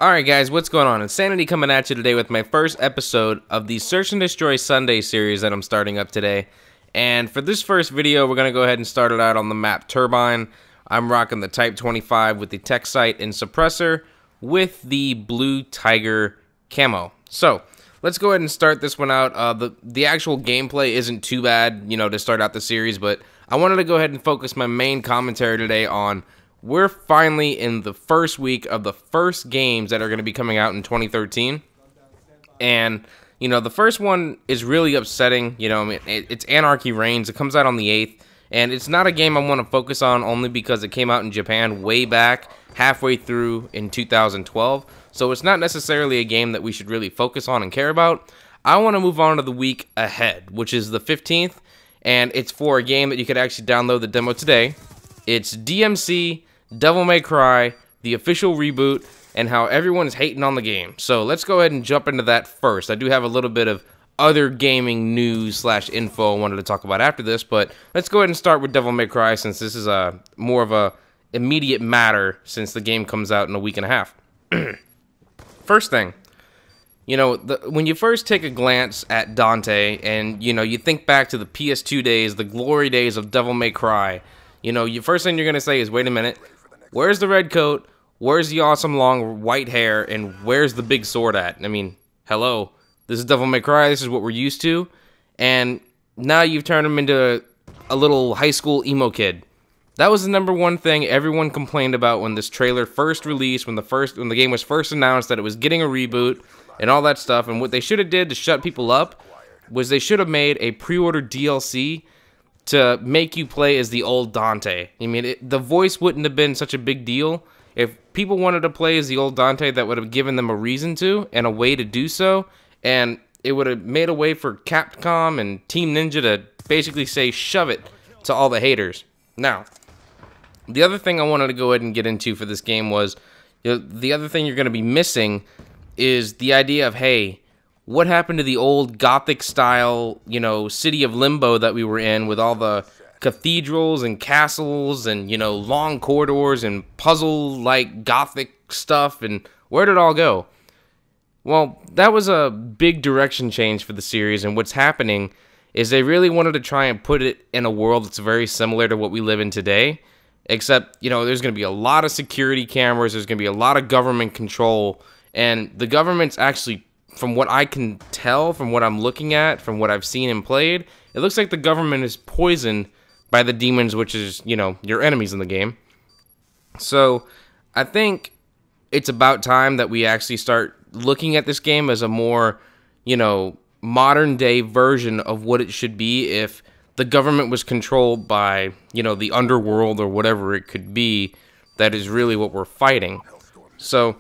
Alright guys, what's going on? Insanity coming at you today with my first episode of the Search and Destroy Sunday series that I'm starting up today. And for this first video, we're going to go ahead and start it out on the map Turbine. I'm rocking the Type 25 with the Tech Sight and Suppressor with the Blue Tiger camo. So, let's go ahead and start this one out. The actual gameplay isn't too bad, you know, to start out the series, but I wanted to go ahead and focus my main commentary today on we're finally in the first week of the first games that are going to be coming out in 2013. And, you know, the first one is really upsetting. You know, I mean, it's Anarchy Reigns. It comes out on the 8th. And it's not a game I want to focus on only because it came out in Japan way back, halfway through in 2012. So it's not necessarily a game that we should really focus on and care about. I want to move on to the week ahead, which is the 15th. And it's for a game that you could actually download the demo today. It's DMC Devil May Cry, the official reboot, and how everyone's hating on the game. So let's go ahead and jump into that first. I do have a little bit of other gaming news / info I wanted to talk about after this, but let's go ahead and start with Devil May Cry since this is more of a immediate matter since the game comes out in a week and a half. First thing, you know, when you first take a glance at Dante and, you know, you think back to the PS2 days, the glory days of Devil May Cry, you know, the first thing you're going to say is, wait a minute, where's the red coat, where's the awesome long white hair, and where's the big sword at? I mean, hello, this is Devil May Cry, this is what we're used to, and now you've turned him into a little high school emo kid. That was the #1 thing everyone complained about when this trailer first released, when the game was first announced that it was getting a reboot, and all that stuff, and what they should have did to shut people up was they should have made a pre-order DLC to make you play as the old Dante. I mean, the voice wouldn't have been such a big deal. If people wanted to play as the old Dante, that would have given them a reason to, and a way to do so, and it would have made a way for Capcom and Team Ninja to basically say, shove it to all the haters. Now, the other thing I wanted to go ahead and get into for this game was, you know, the other thing you're going to be missing is the idea of, hey, what happened to the old Gothic style, you know, city of Limbo that we were in with all the cathedrals and castles and, you know, long corridors and puzzle-like Gothic stuff, and where did it all go? Well, that was a big direction change for the series, and what's happening is they really wanted to try and put it in a world that's very similar to what we live in today, except, you know, there's going to be a lot of security cameras, there's going to be a lot of government control, and the government's actually, from what I can tell, from what I'm looking at, from what I've seen and played, it looks like the government is poisoned by the demons, which is, you know, your enemies in the game. So, I think it's about time that we actually start looking at this game as a more, you know, modern day version of what it should be if the government was controlled by, you know, the underworld or whatever it could be. That is really what we're fighting. So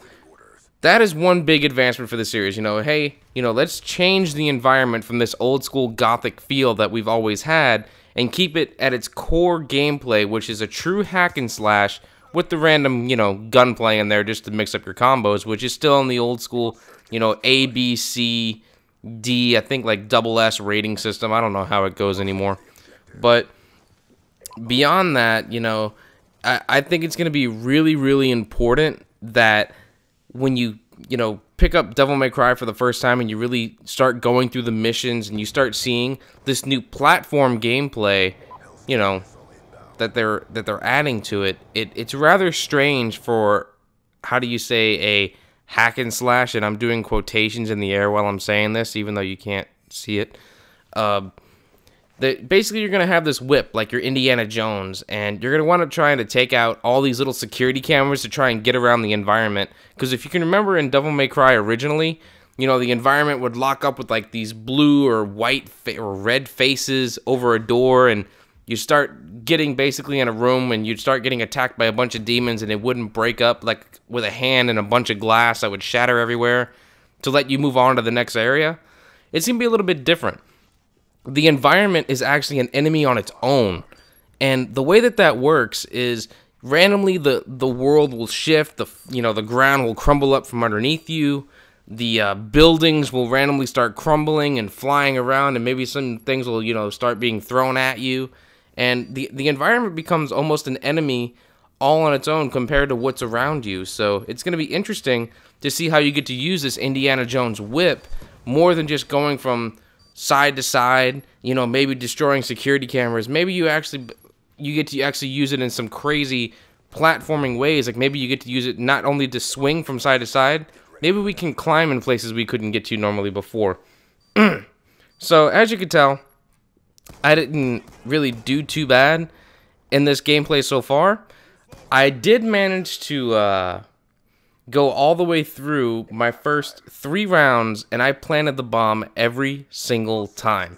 that is one big advancement for the series. You know, hey, you know, let's change the environment from this old school Gothic feel that we've always had and keep it at its core gameplay, which is a true hack and slash with the random, you know, gunplay in there just to mix up your combos, which is still in the old school, you know, A, B, C, D, I think like double S rating system. I don't know how it goes anymore. But beyond that, you know, I think it's going to be really, really important that when you know, pick up Devil May Cry for the first time and you really start going through the missions and you start seeing this new platform gameplay, you know, that they're adding to it, it's rather strange for, how do you say, a hack and slash, and I'm doing quotations in the air while I'm saying this, even though you can't see it. Basically, you're going to have this whip, like your Indiana Jones, and you're going to want to try to take out all these little security cameras to try and get around the environment. Because if you can remember in Devil May Cry originally, you know, the environment would lock up with like these blue or white or red faces over a door, and you start getting basically in a room and you'd start getting attacked by a bunch of demons, and it wouldn't break up like with a hand and a bunch of glass that would shatter everywhere to let you move on to the next area. It's going to be a little bit different. The environment is actually an enemy on its own, and the way that works is randomly the world will shift, the ground will crumble up from underneath you, the buildings will randomly start crumbling and flying around, and maybe some things will, you know, start being thrown at you, and the environment becomes almost an enemy all on its own compared to what's around you. So it's going to be interesting to see how you get to use this Indiana Jones whip more than just going from side to side, you know, maybe destroying security cameras. Maybe you get to actually use it in some crazy platforming ways. Like maybe you get to use it not only to swing from side to side, maybe we can climb in places we couldn't get to normally before. So as you can tell, I didn't really do too bad in this gameplay so far. I did manage to go all the way through my first 3 rounds, and I planted the bomb every single time.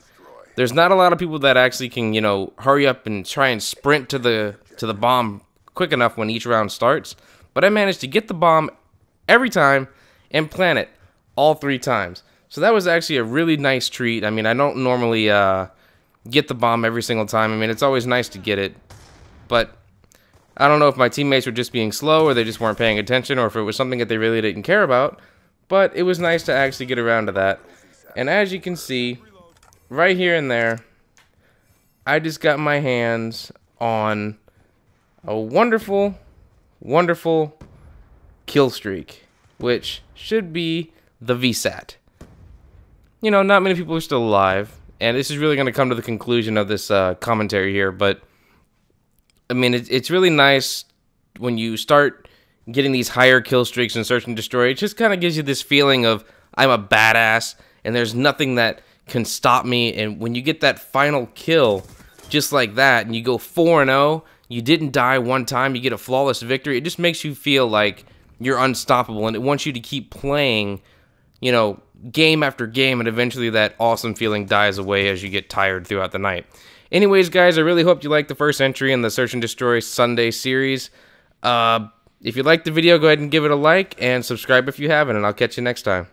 There's not a lot of people that actually can, you know, hurry up and try and sprint to the bomb quick enough when each round starts, but I managed to get the bomb every time and plant it all 3 times. So that was actually a really nice treat. I mean, I don't normally get the bomb every single time. I mean, it's always nice to get it, but I don't know if my teammates were just being slow or they just weren't paying attention or if it was something that they really didn't care about, but it was nice to actually get around to that. And as you can see, right here and there, I just got my hands on a wonderful, wonderful kill streak, which should be the VSAT. You know, not many people are still alive, and this is really going to come to the conclusion of this commentary here, but I mean, it's really nice when you start getting these higher kill streaks in Search and Destroy. It just kind of gives you this feeling of, I'm a badass, and there's nothing that can stop me, and when you get that final kill, just like that, and you go 4-0, you didn't die one time, you get a flawless victory, it just makes you feel like you're unstoppable, and it wants you to keep playing, you know, game after game, and eventually that awesome feeling dies away as you get tired throughout the night. Anyways, guys, I really hope you liked the first entry in the Search and Destroy Sunday series. If you liked the video, go ahead and give it a like, and subscribe if you haven't, and I'll catch you next time.